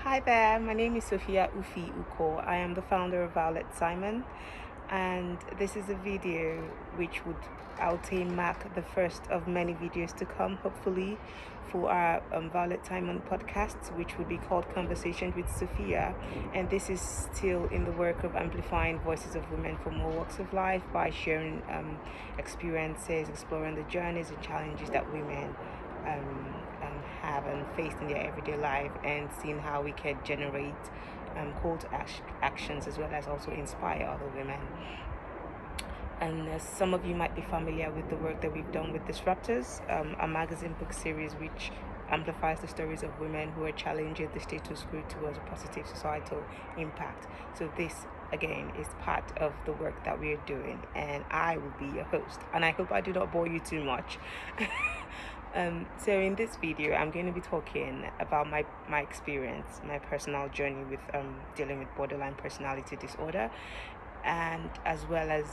Hi there, my name is Sophia Ukor. I am the founder of Violet Simon, and this is a video which would, I would say, mark the first of many videos to come, hopefully, for our Violet Simon podcast, which would be called Conversations with Sophia. And this is still in the work of amplifying voices of women from all walks of life by sharing experiences, exploring the journeys and challenges that women have and faced in their everyday life, and seeing how we can generate call to actions as well as also inspire other women. And some of you might be familiar with the work that we've done with Disruptors, a magazine book series which amplifies the stories of women who are challenging the status quo towards a positive societal impact. So this again is part of the work that we are doing, and I will be your host, and I hope I do not bore you too much. So in this video, I'm going to be talking about my experience, my personal journey with dealing with borderline personality disorder, and as well as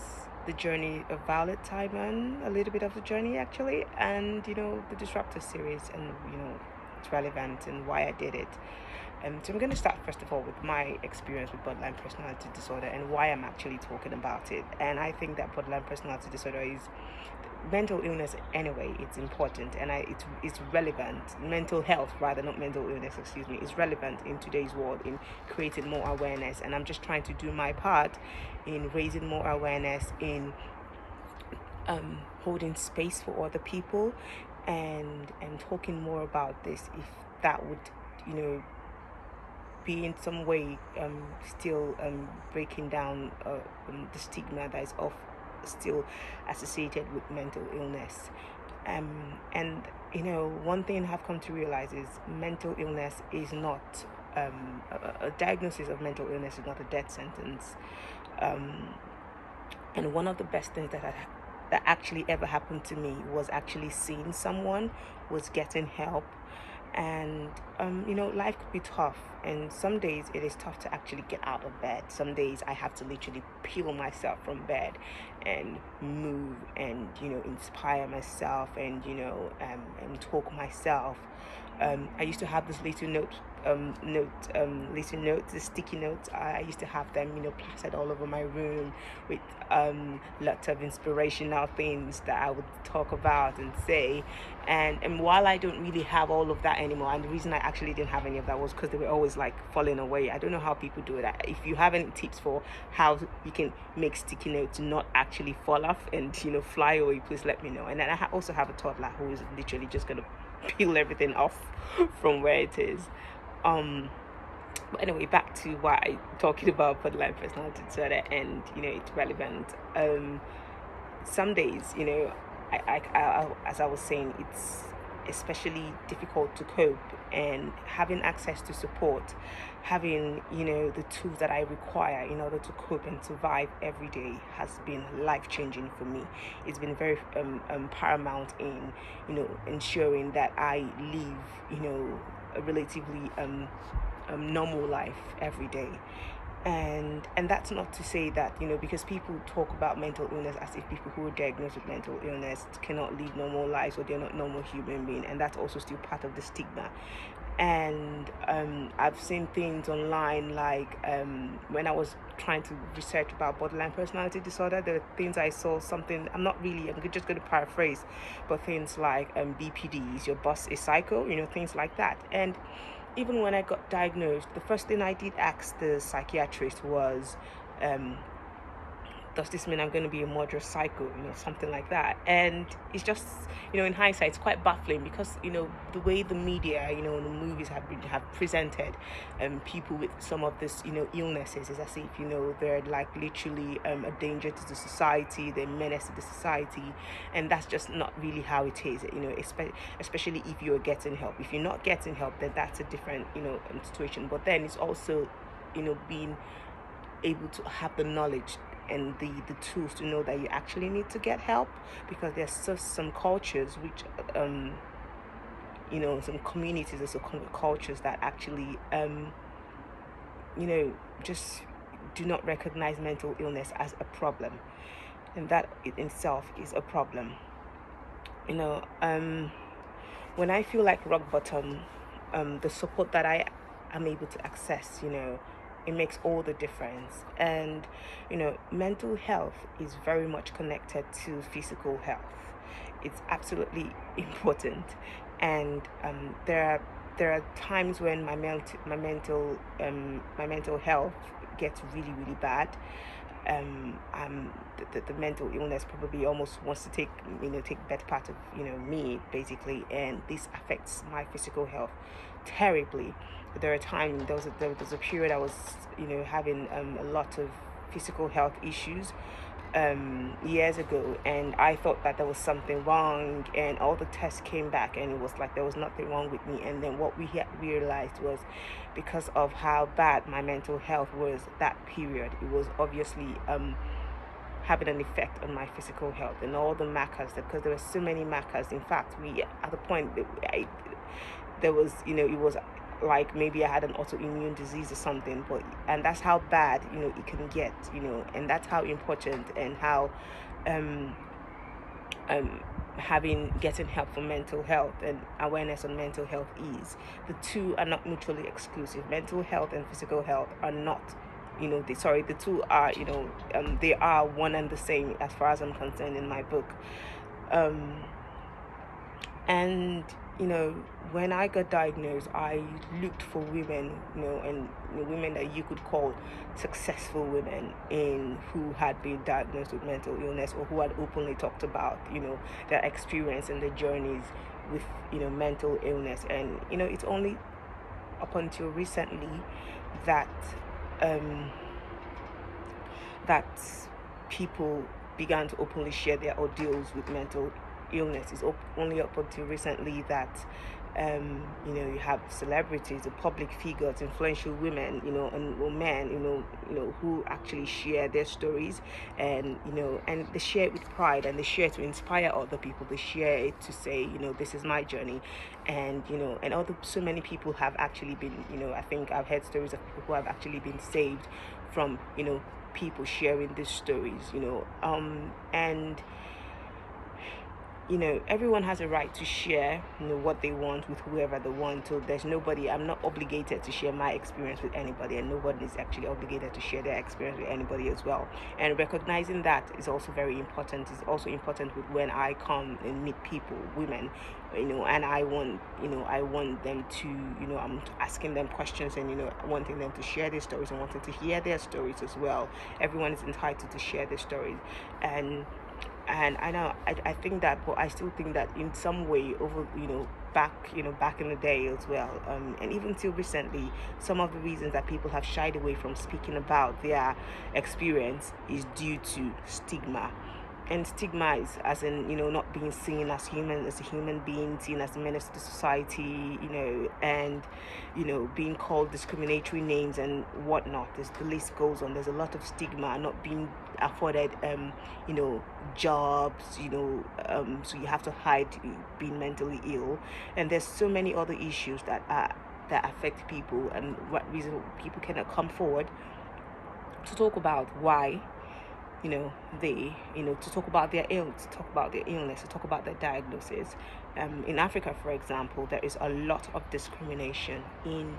the journey of Violet Simon, a little bit of the journey actually, and the Disruptor series, and it's relevant and why I did it. So I'm going to start first of all with my experience with borderline personality disorder and why I'm actually talking about it. And I think that borderline personality disorder is mental illness anyway. It's important, and it's relevant. Mental health, rather, not mental illness, excuse me, is relevant in today's world in creating more awareness. And I'm just trying to do my part in raising more awareness, in holding space for other people, and talking more about this, if that would be in some way still breaking down the stigma that is still associated with mental illness. And one thing I've come to realize is mental illness is not a diagnosis of mental illness is not a death sentence. And one of the best things that actually ever happened to me was actually seeing someone, was getting help. And life could be tough, and some days it is tough to actually get out of bed. Some days I have to literally peel myself from bed and move and inspire myself and talk myself. I used to have this little the sticky notes. I used to have them, plastered all over my room with lots of inspirational things that I would talk about and say. And while I don't really have all of that anymore, and the reason I actually didn't have any of that was because they were always like falling away. I don't know how people do it. If you have any tips for how you can make sticky notes not actually fall off and fly away, please let me know. And then I also have a toddler who is literally just gonna peel everything off from where it is. But anyway, back to why I'm talking about borderline personality disorder, and it's relevant. Some days, I as I was saying, it's especially difficult to cope, and having access to support, having the tools that I require in order to cope and survive every day has been life-changing for me. It's been very paramount in ensuring that I live a relatively normal life every day. And that's not to say that because people talk about mental illness as if people who are diagnosed with mental illness cannot live normal lives, or they're not normal human beings, and that's also still part of the stigma. And I've seen things online, like when I was trying to research about borderline personality disorder, there were things I saw, something I'm just going to paraphrase, but things like BPD, is your boss a psycho, things like that. And even when I got diagnosed, the first thing I did ask the psychiatrist was, does this mean I'm going to be a moderate psycho, something like that? And it's just, in hindsight, it's quite baffling, because the way the media, the movies have presented people with some of this illnesses is as if they're like literally a danger to the society, they're menace to the society, and that's just not really how it is. Especially if you're getting help. If you're not getting help, then that's a different situation. But then it's also being able to have the knowledge and the tools to know that you actually need to get help, because there's just some cultures which some communities or some cultures that actually just do not recognize mental illness as a problem, and that in itself is a problem. When I feel like rock bottom, the support that I I'm able to access, it makes all the difference. And mental health is very much connected to physical health. It's absolutely important. And there are times when my mental health gets really, really bad. The mental illness probably almost wants to take better part of me, basically, and this affects my physical health terribly. There are times, there was a period I was having a lot of physical health issues years ago, and I thought that there was something wrong, and all the tests came back and it was like there was nothing wrong with me. And then what we realized was, because of how bad my mental health was that period, it was obviously having an effect on my physical health and all the markers, because there were so many markers. In fact, we at the point that there was it was like maybe I had an autoimmune disease or something. But and that's how bad it can get, and that's how important and how um getting help for mental health and awareness on mental health is. The two are not mutually exclusive. Mental health and physical health are not, the two are, they are one and the same as far as I'm concerned in my book. And when I got diagnosed, I looked for women, and women that you could call successful women in who had been diagnosed with mental illness, or who had openly talked about their experience and their journeys with mental illness. And it's only up until recently that that people began to openly share their ordeals with mental illness. It's only up until recently that you have celebrities, the public figures, influential women, and men, who actually share their stories, and and they share it with pride, and they share to inspire other people. They share it to say, this is my journey, and and so many people have actually been, I think I've heard stories of people who have actually been saved from, people sharing these stories, and everyone has a right to share what they want with whoever they want. So there's nobody, I'm not obligated to share my experience with anybody, and nobody is actually obligated to share their experience with anybody as well. And recognizing that is also very important. It's also important with when I come and meet people, women, and I want them to, I'm asking them questions, and wanting them to share their stories, and wanting to hear their stories as well. Everyone is entitled to share their stories. And I know, I think that, but I still think that in some way over back in the day as well, and even till recently, some of the reasons that people have shied away from speaking about their experience is due to stigma. And stigma is as in not being seen as a human being, seen as a menace to society, and being called discriminatory names and whatnot. The list goes on. There's a lot of stigma, not being afforded jobs, so you have to hide being mentally ill. And there's so many other issues that affect people, and what reason people cannot come forward to talk about why they to talk about their illness, to talk about their illness, to talk about their diagnosis. In Africa, for example, there is a lot of discrimination in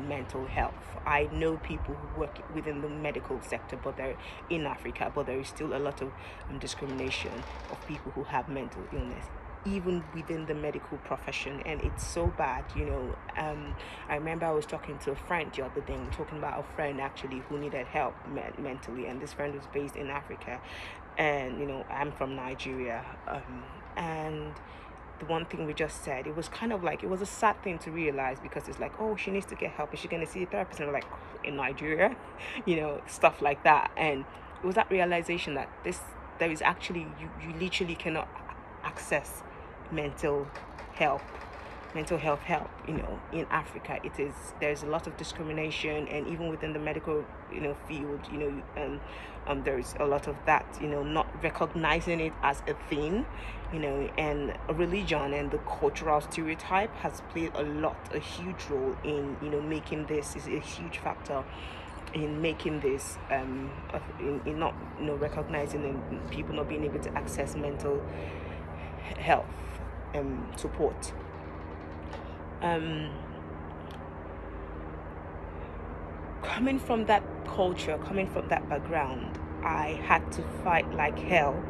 mental health. I know people who work within the medical sector, but they're in Africa, but there is still a lot of discrimination of people who have mental illness, even within the medical profession. And it's so bad. I remember I was talking to a friend the other day, talking about a friend actually who needed help mentally, and this friend was based in Africa, and I'm from Nigeria, and the one thing we just said, it was kind of like, it was a sad thing to realize, because it's like, oh, she needs to get help, is she going to see a therapist? And we're like, in Nigeria, stuff like that. And it was that realization that there is actually, you literally cannot access mental health help in Africa. There's a lot of discrimination, and even within the medical field, there's a lot of that, not recognizing it as a thing, and religion and the cultural stereotype has played a huge role in making this, is a huge factor in making this in not recognizing, and people not being able to access mental health support. coming from that culture, coming from that background, I had to fight like hell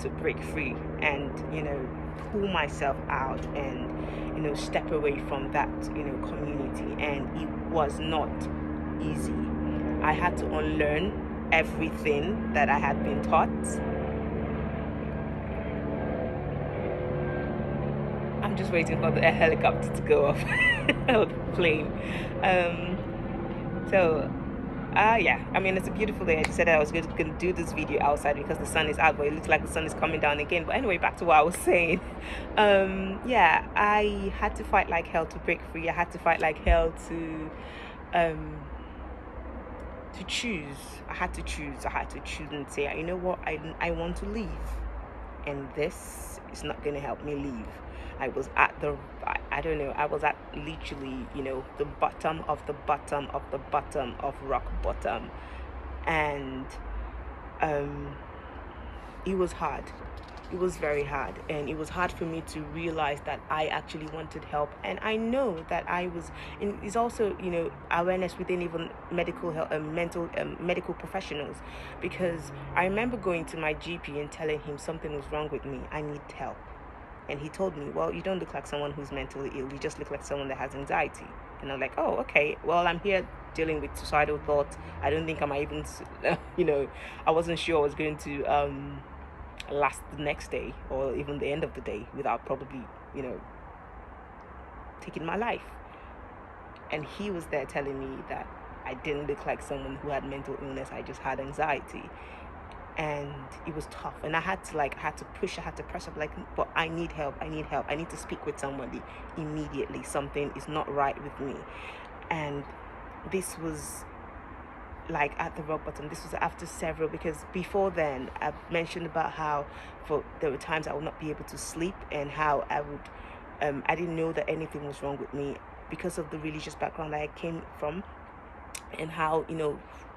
to break free and, pull myself out and, step away from that, community. And it was not easy. I had to unlearn everything that I had been taught. I'm just waiting for the helicopter to go off or the plane. So yeah, I mean, it's a beautiful day. I just said that I was going to do this video outside because the sun is out, but it looks like the sun is coming down again. But anyway, back to what I was saying. Yeah, I had to fight like hell to break free. I had to fight like hell to choose. I had to choose and say, you know what, I want to leave, and this is not going to help me leave. I was at I don't know, I was at literally, the bottom of the bottom of the bottom of rock bottom. And it was hard. It was very hard, and it was hard for me to realize that I actually wanted help. And I know that I was, and it's also, awareness within even medical health, medical professionals, because I remember going to my GP and telling him something was wrong with me. I need help. And he told me, well, you don't look like someone who's mentally ill. You just look like someone that has anxiety. And I'm like, oh, okay. Well, I'm here dealing with suicidal thoughts. I don't think I might even, I wasn't sure I was going to last the next day or even the end of the day without probably, taking my life. And he was there telling me that I didn't look like someone who had mental illness. I just had anxiety. And it was tough, and I had to push, I had to press up, like, but I need help, I need to speak with somebody immediately. Something is not right with me. And this was like at the rock bottom. This was after several, because before then I've mentioned about how there were times I would not be able to sleep, and how I would I didn't know that anything was wrong with me because of the religious background that I came from, and how,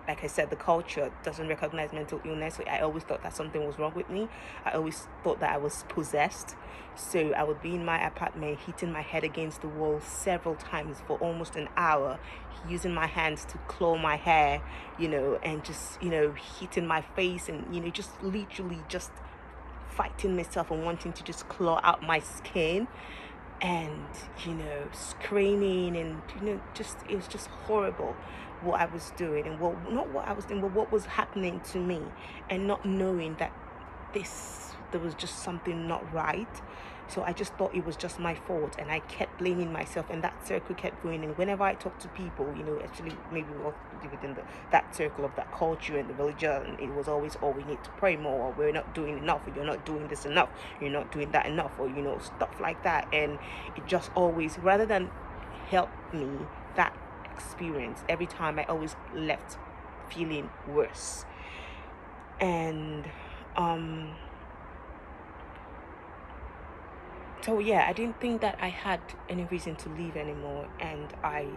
like I said, the culture doesn't recognize mental illness. So I always thought that something was wrong with me. I always thought that I was possessed. So I would be in my apartment, hitting my head against the wall several times for almost an hour, using my hands to claw my hair, and just, hitting my face, and, just literally just fighting myself and wanting to just claw out my skin, and, screaming, and, just, it was just horrible what I was doing, and not what I was doing, but what was happening to me, and not knowing that there was just something not right. So I just thought it was just my fault, and I kept blaming myself, and that circle kept going. And whenever I talk to people, actually maybe within that circle of that culture and the religion, it was always, oh, we need to pray more, or we're not doing enough, or you're not doing this enough, you're not doing that enough, or stuff like that. And it just always, rather than help me, that experience, every time I always left feeling worse. And so yeah, I didn't think that I had any reason to leave anymore, and I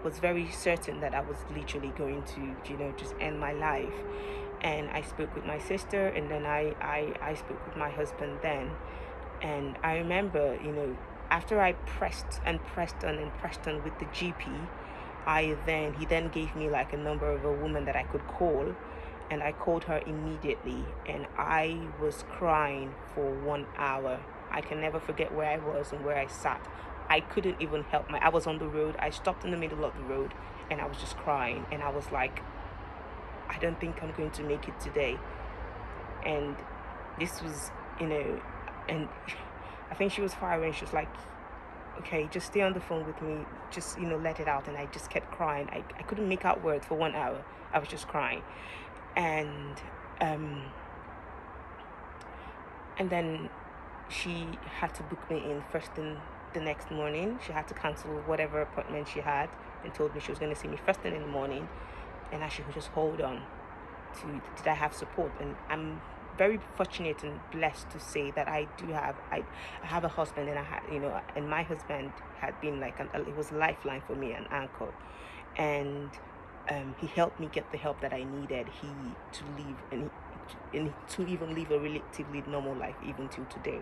was very certain that I was literally going to just end my life. And I spoke with my sister, and then I spoke with my husband then. And I remember, after I pressed on with the GP, he then gave me like a number of a woman that I could call, and I called her immediately, and I was crying for 1 hour. I can never forget where I was and where I sat. I couldn't even help I was on the road. I stopped in the middle of the road, and I was just crying, and I was like, I don't think I'm going to make it today. And this was, and I think she was far away, and she was like, okay, just stay on the phone with me, just, let it out. And I just kept crying. I couldn't make out words for 1 hour. I was just crying. And then she had to book me in first thing the next morning. She had to cancel whatever appointment she had, and told me she was going to see me first thing in the morning, and I should just hold on to, did I have support. And I'm very fortunate and blessed to say that I have a husband, and I had, and my husband had been like it was a lifeline for me, an anchor. And he helped me get the help that I needed. To even live a relatively normal life, even till today.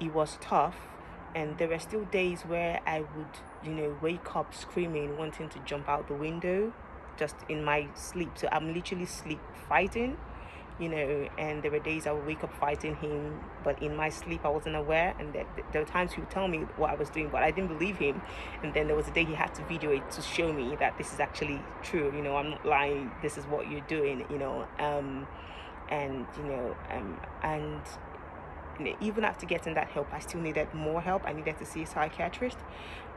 It was tough, And there were still days where I would, wake up screaming, wanting to jump out the window, just in my sleep. So I'm literally sleep fighting, and there were days I would wake up fighting him, but in my sleep I wasn't aware. And there were times he would tell me what I was doing, but I didn't believe him. And then there was a day he had to video it to show me that this is actually true. I'm not lying. This is what you're doing. And even after getting that help, I still needed more help. I needed to see a psychiatrist.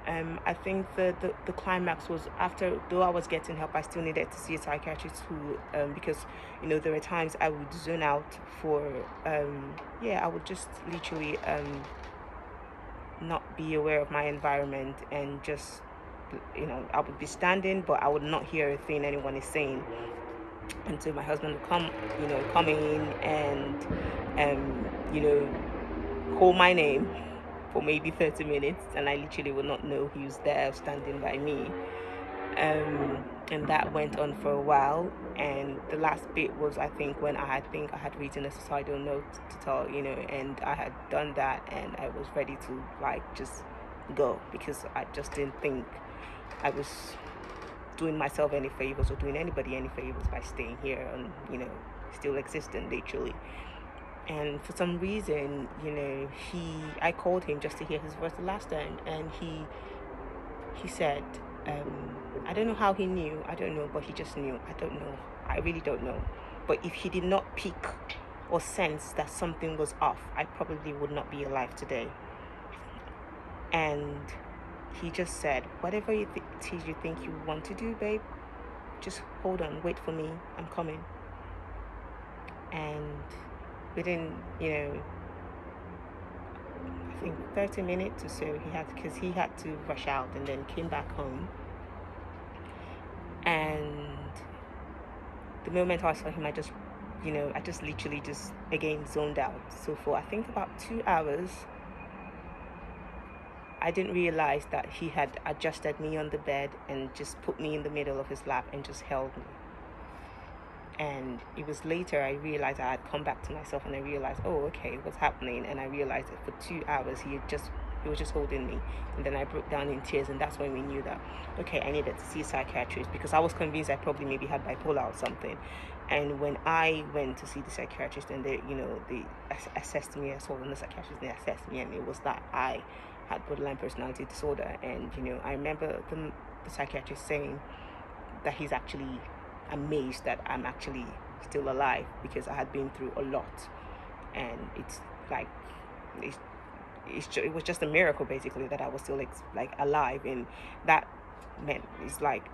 I think the climax was after, though I was getting help, I still needed to see a psychiatrist who, because, there were times I would zone out for, I would just literally not be aware of my environment, and just, I would be standing, but I would not hear a thing anyone is saying until my husband would come in and, call my name for maybe 30 minutes, and I literally would not know he was there standing by me. And that went on for a while. And the last bit was, I think, when I had written a suicidal note to tell, and I had done that, and I was ready to just go, because I just didn't think I was doing myself any favors or doing anybody any favors by staying here and still existing literally. And for some reason, I called him just to hear his voice the last time, and he said, I don't know how he knew, I don't know, but he just knew. I don't know, I really don't know. But if he did not pick or sense that something was off, I probably would not be alive today. And he just said, whatever you think you want to do, babe, just hold on, wait for me, I'm coming. And within, I think 30 minutes or so, because he had to rush out, and then came back home. And the moment I saw him, I just literally just again zoned out. So for I think about 2 hours, I didn't realize that he had adjusted me on the bed and just put me in the middle of his lap and just held me. And it was later I realized I had come back to myself, and I realized, oh, okay, what's happening? And I realized that for 2 hours he was just holding me. And then I broke down in tears, and that's when we knew that, okay, I needed to see a psychiatrist, because I was convinced I probably maybe had bipolar or something. And when I went to see the psychiatrist, and they assessed me as well, and the psychiatrist, they assessed me, and it was that I had borderline personality disorder. And I remember the psychiatrist saying that he's actually amazed that I'm actually still alive, because I had been through a lot. And it's like it was just a miracle basically that I was still alive. And that meant it's like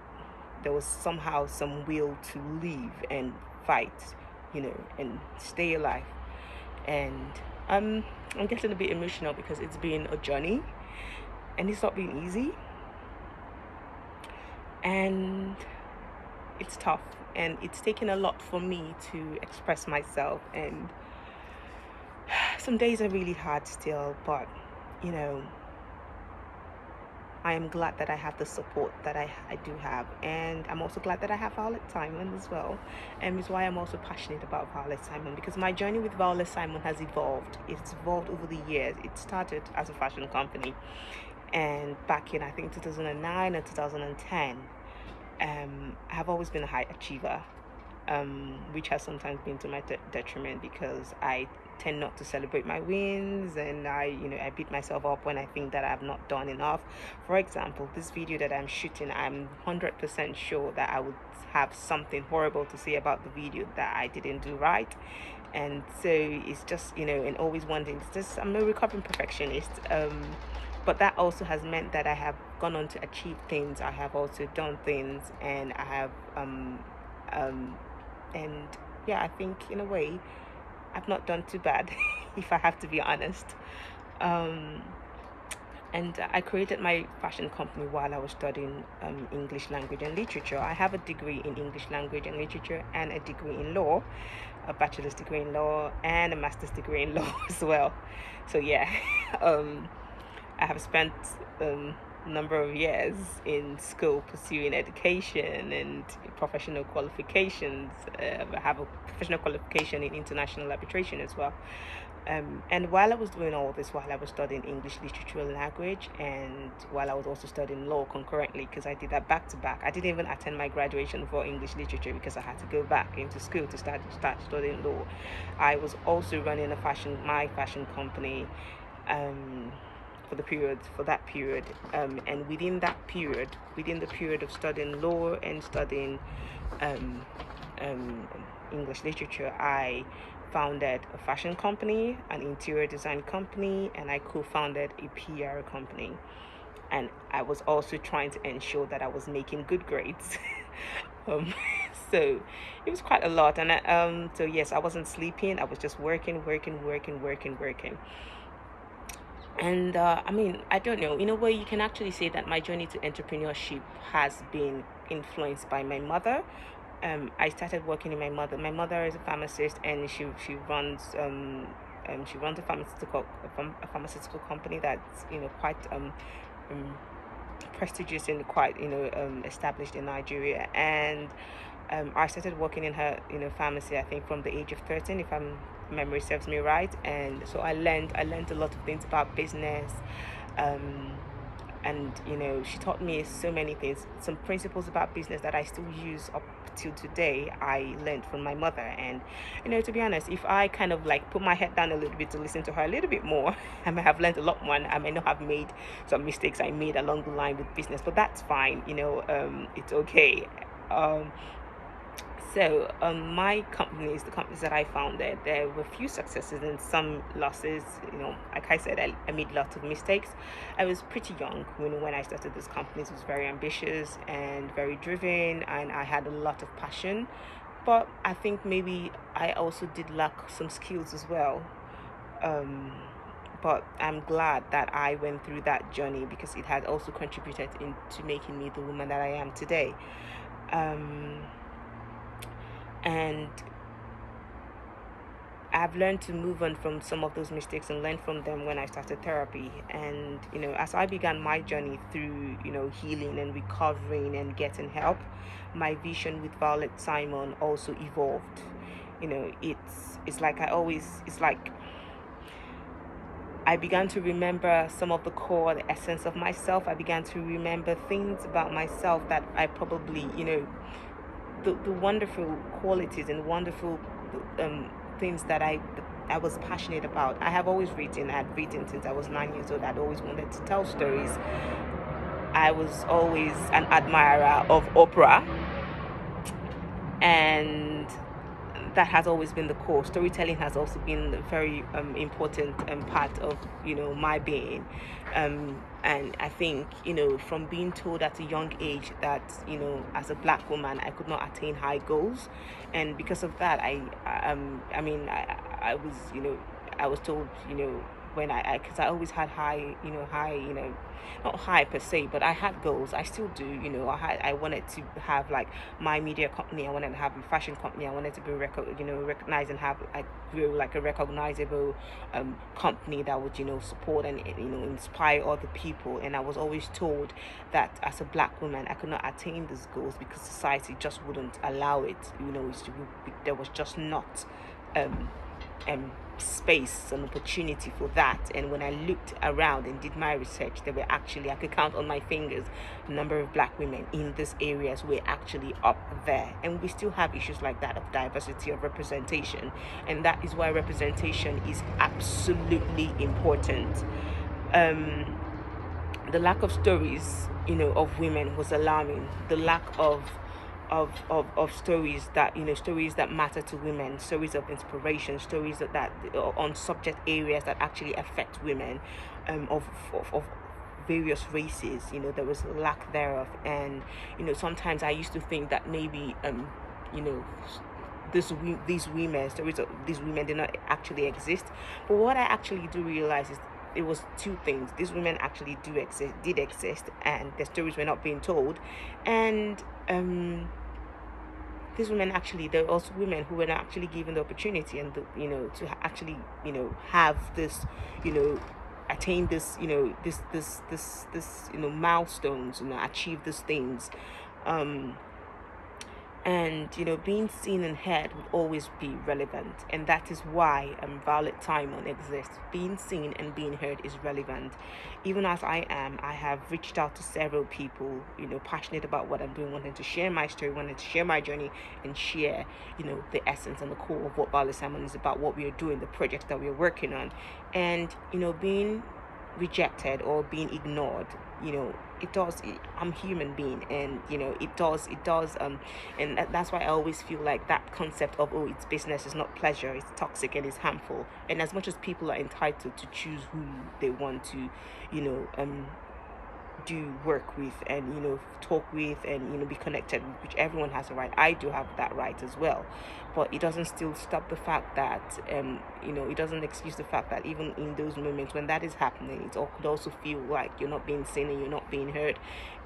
there was somehow some will to live and fight, and stay alive. And I'm getting a bit emotional, because it's been a journey, and it's not been easy, and it's tough, and it's taken a lot for me to express myself. And some days are really hard still, but I am glad that I have the support that I do have. And I'm also glad that I have Violet Simon as well. And it's why I'm also passionate about Violet Simon, because my journey with Violet Simon has evolved. It's evolved over the years. It started as a fashion company, and back in, I think, 2009 or 2010. I have always been a high achiever, which has sometimes been to my detriment, because I tend not to celebrate my wins, and I beat myself up when I think that I've not done enough. For example, this video that I'm shooting, I'm 100% sure that I would have something horrible to say about the video that I didn't do right. And so it's just, and always wondering, I'm a recovering perfectionist. But that also has meant that I have gone on to achieve things. I have also done things, and I have and yeah, I think in a way I've not done too bad, if I have to be honest. And I created my fashion company while I was studying English language and literature. I have a degree in English language and literature, and a degree in law, a bachelor's degree in law, and a master's degree in law as well. So yeah, I have spent number of years in school pursuing education and professional qualifications. I have a professional qualification in international arbitration as well. And while I was doing all this, while I was studying English literature and language, and while I was also studying law concurrently, because I did that back to back, I didn't even attend my graduation for English literature because I had to go back into school to start studying law. I was also running my fashion company, for that period, and within the period of studying law and studying um, um, English literature, I founded a fashion company, an interior design company, and I co-founded a PR company. And I was also trying to ensure that I was making good grades. um, so it was quite a lot, and so yes, I wasn't sleeping. I was just working. And I mean, I don't know. In a way, you can actually say that my journey to entrepreneurship has been influenced by my mother. I started working in my mother. My mother is a pharmacist, and she runs a pharmaceutical company that's quite um prestigious and quite established in Nigeria. And I started working in her pharmacy, I think, from the age of 13, if I'm memory serves me right. And so I learned a lot of things about business. um, and she taught me so many things, some principles about business that I still use up till today. I learned from my mother. And to be honest, if I kind of like put my head down a little bit to listen to her a little bit more, I may have learned a lot more, and I may not have made some mistakes I made along the line with business, but that's fine. It's okay. My companies, the companies that I founded, there were a few successes and some losses. Like I said, I made lots of mistakes. I was pretty young when I started these companies. I was very ambitious and very driven, and I had a lot of passion. But I think maybe I also did lack some skills as well. Um, but I'm glad that I went through that journey because it had also contributed into making me the woman that I am today. Um, and I've learned to move on from some of those mistakes and learn from them when I started therapy. And as I began my journey through healing and recovering and getting help, my vision with Violet Simon also evolved. It's like it's like I began to remember some of the essence of myself. I began to remember things about myself that I probably, the wonderful qualities and wonderful things that I was passionate about. I've written since I was 9 years old. I'd always wanted to tell stories. I was always an admirer of opera, and that has always been the core. Storytelling has also been a very important part of my being. And I think from being told at a young age that as a black woman I could not attain high goals, and because of that I was I was told when because I always had high not high per se, but I had goals. I still do. I wanted to have like my media company. I wanted to have a fashion company. I wanted to be recognized and have like grow like a recognizable company that would support and inspire other people. And I was always told that as a black woman I could not attain these goals because society just wouldn't allow it. There was just not um space and opportunity for that. And when I looked around and did my research, there were actually, I could count on my fingers the number of black women in these areas were actually up there. And we still have issues like that of diversity of representation, and that is why representation is absolutely important. The lack of stories of women was alarming. The lack of stories that matter to women, stories of inspiration, stories that on subject areas that actually affect women, of various races. There was a lack thereof. And sometimes I used to think that maybe you know these women, stories of these women did not actually exist. But what I actually do realize is it was two things. These women actually did exist, and their stories were not being told. And these women actually, there are also women who were not actually given the opportunity and to actually have this attain this, milestones, achieve these things. um and being seen and heard would always be relevant, and that is why Violet Timon exists. Being seen and being heard is relevant. Even as I have reached out to several people, passionate about what I'm doing, wanting to share my story, wanting to share my journey, and share the essence and the core of what Violet Timon is about, what we are doing, the projects that we are working on. And being rejected or being ignored, I'm a human being, and it does and that's why I always feel like that concept of, oh, it's business, is not pleasure, it's toxic and it's harmful. And as much as people are entitled to choose who they want to you know do work with, and talk with, and be connected with, which everyone has a right, I do have that right as well. But it doesn't still stop the fact that it doesn't excuse the fact that even in those moments when that is happening, it could also feel like you're not being seen and you're not being heard.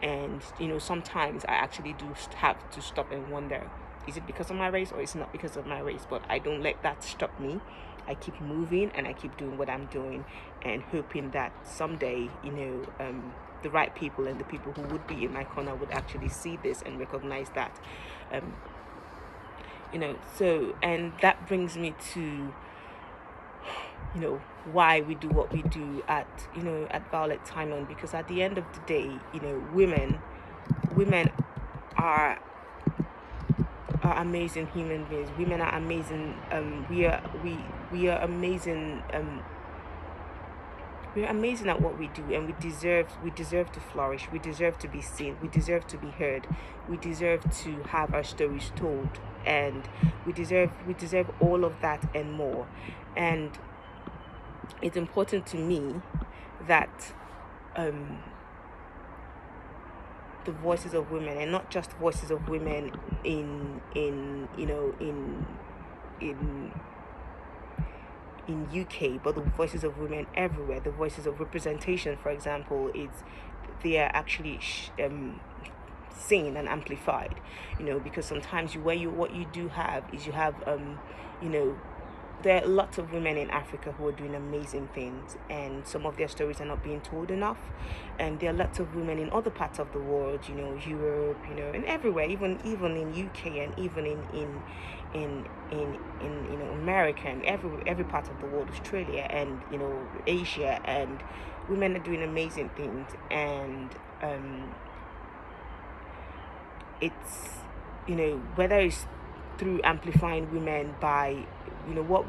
And sometimes I actually do have to stop and wonder, is it because of my race or is it not because of my race? But I don't let that stop me. I keep moving and I keep doing what I'm doing, and hoping that someday, the right people and the people who would be in my corner would actually see this and recognize that. Um, so, and that brings me to, why we do what we do at Violet Timon, because at the end of the day, women are amazing human beings. Women are amazing. We are amazing. We're amazing at what we do, and we deserve to flourish. We deserve to be seen. We deserve to be heard. We deserve to have our stories told, and we deserve all of that and more. And it's important to me that the voices of women, and not just voices of women in UK, but the voices of women everywhere, the voices of representation, for example, they are actually seen and amplified. Because sometimes what you do have is you have you know there are lots of women in Africa who are doing amazing things, and some of their stories are not being told enough. And there are lots of women in other parts of the world, Europe, and everywhere, even in UK, and even in America, and every part of the world, Australia, and Asia, and women are doing amazing things. And it's whether it's through amplifying women by what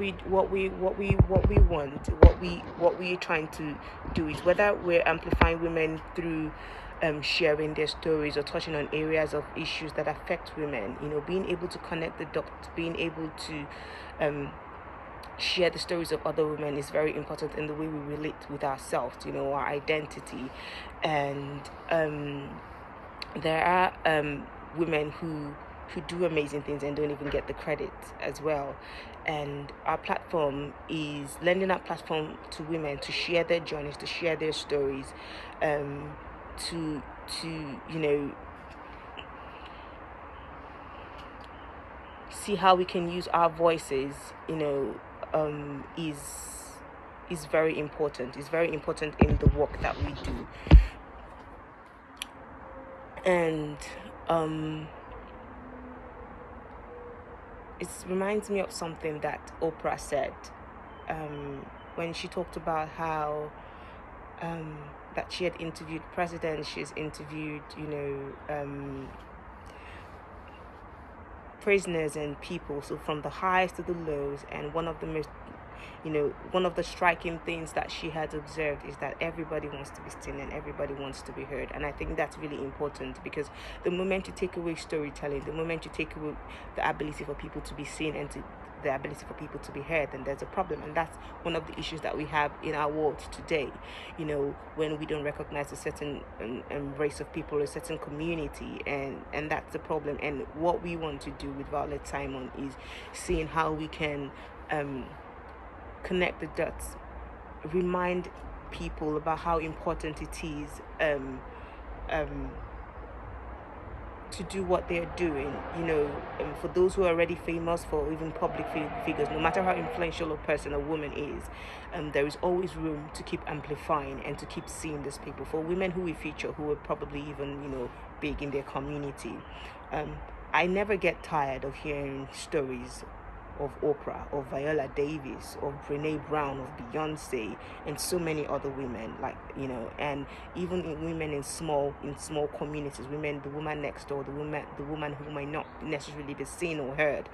we're trying to do is whether we're amplifying women through sharing their stories or touching on areas of issues that affect women, being able to connect the dots, being able to share the stories of other women is very important in the way we relate with ourselves, our identity. And there are women who do amazing things and don't even get the credit as well. And our platform is lending that platform to women to share their journeys, to share their stories, to see how we can use our voices. Is very important. It's very important in the work that we do. And it reminds me of something that Oprah said when she talked about how that she had interviewed presidents, she's interviewed prisoners and people, so from the highs to the lows. And one of the striking things that she had observed is that everybody wants to be seen and everybody wants to be heard. And I think that's really important, because the moment you take away storytelling, the moment you take away the ability for people to be seen and the ability for people to be heard, then there's a problem. And that's one of the issues that we have in our world today, when we don't recognize a certain race of people, a certain community, and that's the problem. And what we want to do with Violet Timon is seeing how we can connect the dots, remind people about how important it is to do what they're doing, for those who are already famous, for even public figures, no matter how influential a person, a woman is, there is always room to keep amplifying and to keep seeing these people. For women who we feature, who are probably even, big in their community, I never get tired of hearing stories of Oprah, of Viola Davis, of Brene Brown, of Beyonce, and so many other women, and even in women in small communities, the woman next door, the woman who might not necessarily be seen or heard.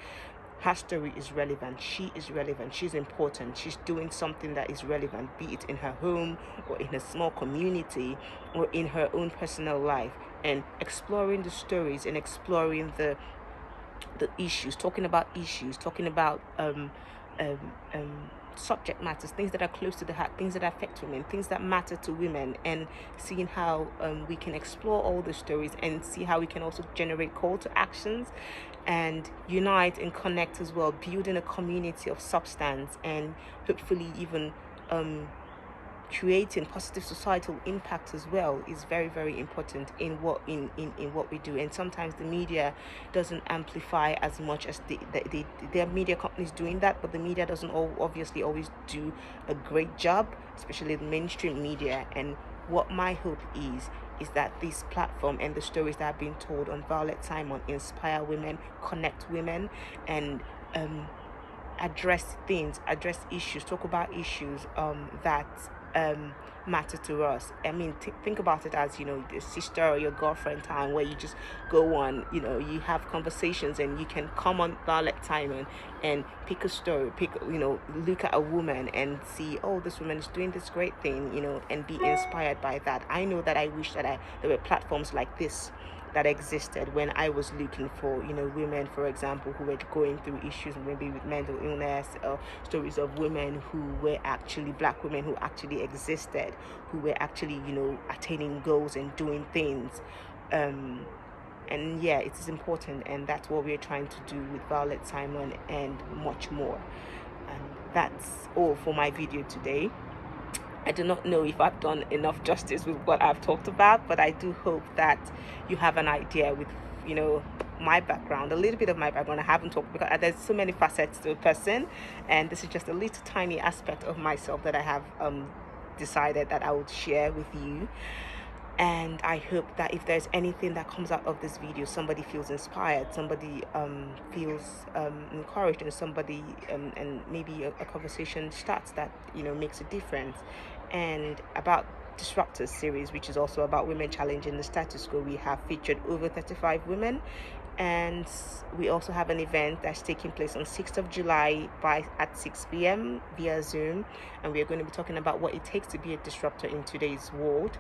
Her story is relevant. She is relevant. She's important. She's doing something that is relevant, be it in her home or in a small community or in her own personal life. And exploring the stories and exploring the issues, talking about subject matters, things that are close to the heart, things that affect women, things that matter to women, and seeing how we can explore all the stories and see how we can also generate call to actions and unite and connect as well, building a community of substance, and hopefully even creating positive societal impact as well is very, very important in what we do. And sometimes the media doesn't amplify as much as their media companies doing that, but the media doesn't obviously always do a great job, especially the mainstream media. And what my hope is that this platform and the stories that are being told on Violet Simon inspire women, connect women, and address issues, talk about issues that matter to us. I mean, think about it as, your sister or your girlfriend time, where you just go on, you have conversations, and you can come on Violet Simon and pick a story, look at a woman and see, oh, this woman is doing this great thing, and be inspired by that. I know that I wish that there were platforms like this that existed when I was looking for, women, for example, who were going through issues maybe with mental illness, or stories of women who were actually black women who actually existed, who were actually, attaining goals and doing things. And yeah, it is important, and that's what we're trying to do with Violet Simon and much more. And that's all for my video today. I do not know if I've done enough justice with what I've talked about, but I do hope that you have an idea with, my background, a little bit of my background. I haven't talked because there's so many facets to a person, and this is just a little tiny aspect of myself that I have decided that I would share with you. And I hope that if there's anything that comes out of this video, somebody feels inspired, somebody feels encouraged, and somebody and maybe a conversation starts that makes a difference. And about Disruptors series, which is also about women challenging the status quo, we have featured over 35 women, and we also have an event that's taking place on 6th of July at 6 p.m. via Zoom, and we are going to be talking about what it takes to be a disruptor in today's world.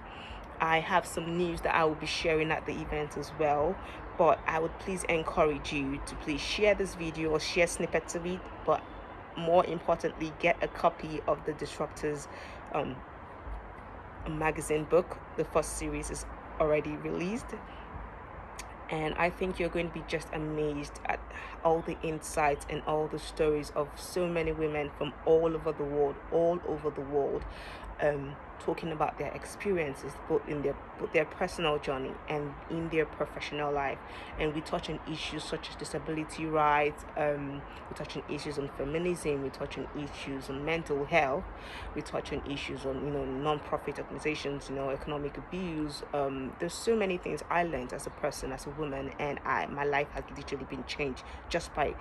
I have some news that I will be sharing at the event as well, but I would please encourage you to please share this video or share snippets of it, but more importantly, get a copy of the Disruptors magazine book. The first series is already released, and I think you're going to be just amazed at all the insights and all the stories of so many women from all over the world, talking about their experiences, both in their personal journey and in their professional life. And we touch on issues such as disability rights, we touch on issues on feminism, we touch on issues on mental health, we touch on issues on non-profit organizations, economic abuse. There's so many things I learned as a person, as a woman, and my life has literally been changed just by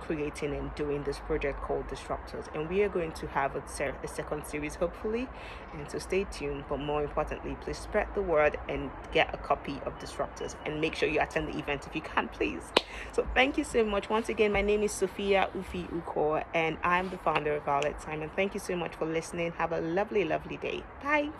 creating and doing this project called Disruptors. And we are going to have a second series, hopefully, and so stay tuned. But more importantly, please spread the word and get a copy of Disruptors, and make sure you attend the event if you can, please. So thank you so much. Once again, my name is Sophia Ukor, and I'm the founder of Violet Simon. Thank you so much for listening. Have a lovely day. Bye.